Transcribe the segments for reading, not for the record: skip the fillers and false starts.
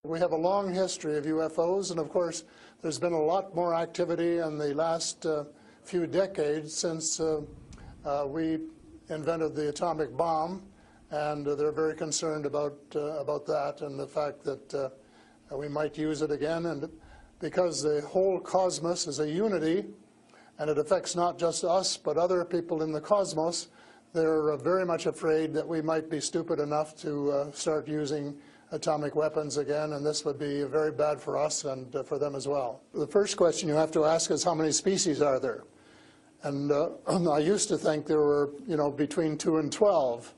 We have a long history of UFOs, and of course there's been a lot more activity in the last few decades since we invented the atomic bomb, and they're very concerned about that and the fact that we might use it again. And because the whole cosmos is a unity, and it affects not just us but other people in the cosmos, they're very much afraid that we might be stupid enough to start using atomic weapons again, and this would be very bad for us and for them as well. The first question you have to ask is, how many species are there? And I used to think there were, between 2 and 12.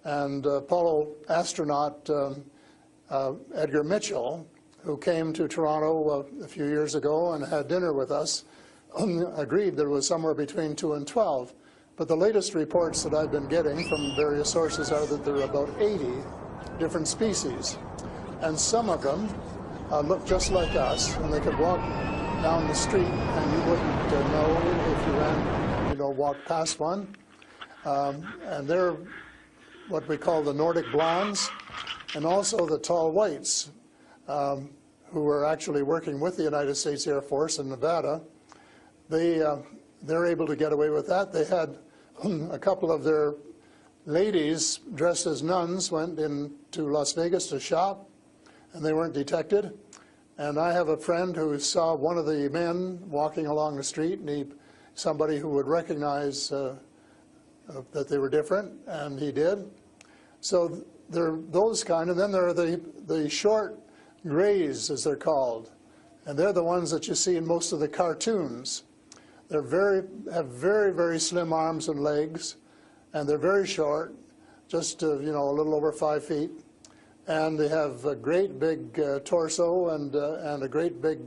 And Apollo astronaut Edgar Mitchell, who came to Toronto a few years ago and had dinner with us, agreed there was somewhere between 2 and 12. But the latest reports that I've been getting from various sources are that there are about 80 different species. And some of them look just like us, and they could walk down the street and you wouldn't know if you ran, walked past one. And they're what we call the Nordic blondes, and also the tall whites, who are actually working with the United States Air Force in Nevada. They're able to get away with that. They had a couple of their ladies dressed as nuns went into Las Vegas to shop, and they weren't detected. And I have a friend who saw one of the men walking along the street, and somebody who would recognize that they were different, and he did. So there are those kind, and then there are the short grays, as they're called, and they're the ones that you see in most of the cartoons. They're have very, very slim arms and legs, and they're very short, just a little over 5 feet, and they have a great big torso and a great big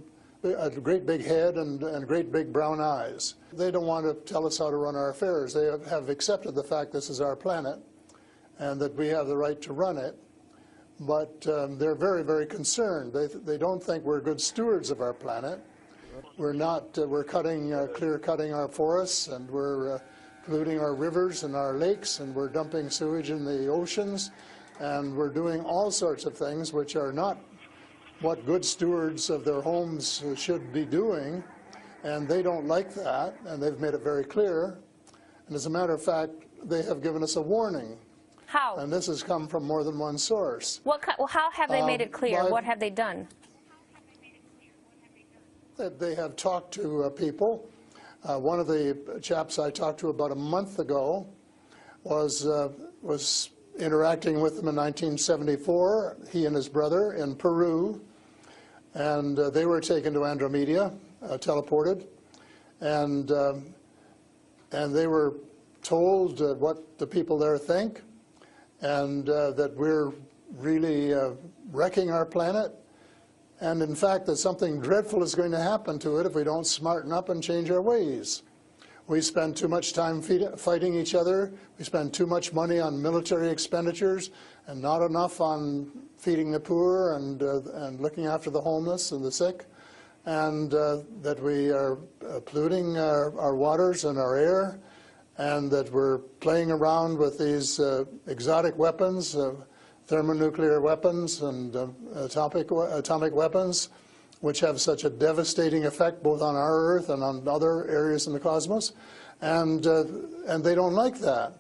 head and great big brown eyes. They don't want to tell us how to run our affairs. They have accepted the fact this is our planet and that we have the right to run it, but they're very, very concerned. They don't think we're good stewards of our planet. We're not. We're clear-cutting our forests, and we're polluting our rivers and our lakes, and we're dumping sewage in the oceans, and we're doing all sorts of things which are not what good stewards of their homes should be doing, and they don't like that, and they've made it very clear. And as a matter of fact, they have given us a warning. How? And this has come from more than one source. How have they made it clear? What have they done? They have talked to people. One of the chaps I talked to about a month ago was interacting with them in 1974, he and his brother, in Peru, and they were taken to Andromeda, teleported, and they were told what the people there think, and that we're really wrecking our planet, and in fact that something dreadful is going to happen to it if we don't smarten up and change our ways. We spend too much time fighting each other. We spend too much money on military expenditures and not enough on feeding the poor and looking after the homeless and the sick, and that we are polluting our waters and our air, and that we're playing around with these exotic weapons, thermonuclear weapons and atomic weapons, which have such a devastating effect both on our Earth and on other areas in the cosmos, and they don't like that.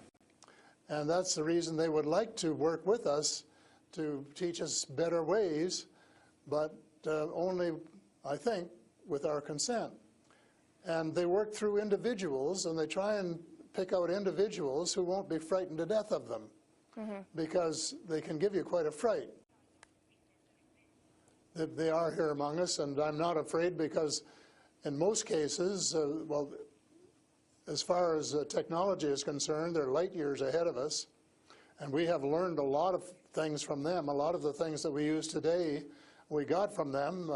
And that's the reason they would like to work with us to teach us better ways, but only, I think, with our consent. And they work through individuals, and they try and pick out individuals who won't be frightened to death of them, because they can give you quite a fright. They are here among us, and I'm not afraid, because in most cases, well, as far as technology is concerned, they're light years ahead of us, and we have learned a lot of things from them. A lot of the things that we use today, we got from them,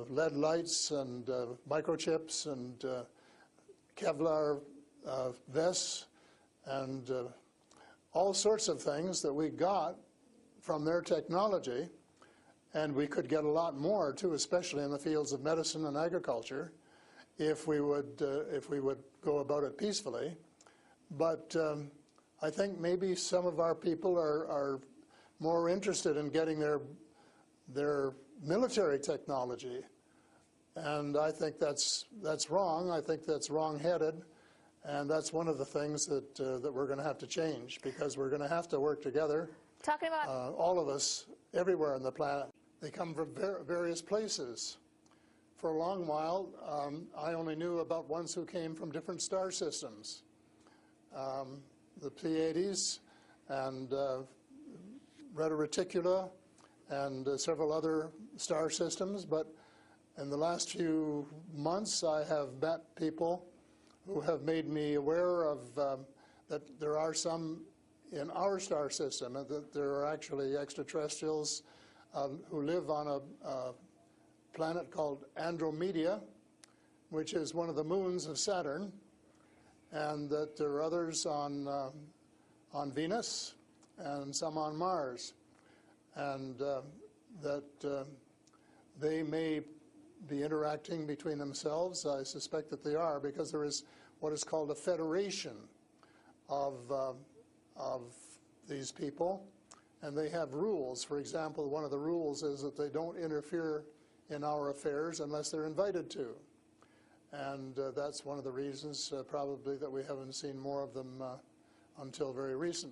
lead lights and microchips and Kevlar vests and all sorts of things that we got from their technology, and we could get a lot more too, especially in the fields of medicine and agriculture, if we would go about it peacefully. But I think maybe some of our people are more interested in getting their military technology. And I think that's wrong. I think that's wrong-headed. And that's one of the things that, that we're going to have to change, because we're going to have to work together. Talking about all of us, everywhere on the planet. They come from various places. For a long while, I only knew about ones who came from different star systems. The Pleiades and Reta Reticula and several other star systems. But in the last few months, I have met people who have made me aware of that there are some in our star system, and that there are actually extraterrestrials who live on a planet called Andromeda, which is one of the moons of Saturn, and that there are others on Venus and some on Mars, and that they may be interacting between themselves. I suspect that they are, because there is what is called a federation of these people, and they have rules. For example, one of the rules is that they don't interfere in our affairs unless they're invited to. And that's one of the reasons probably that we haven't seen more of them until very recently.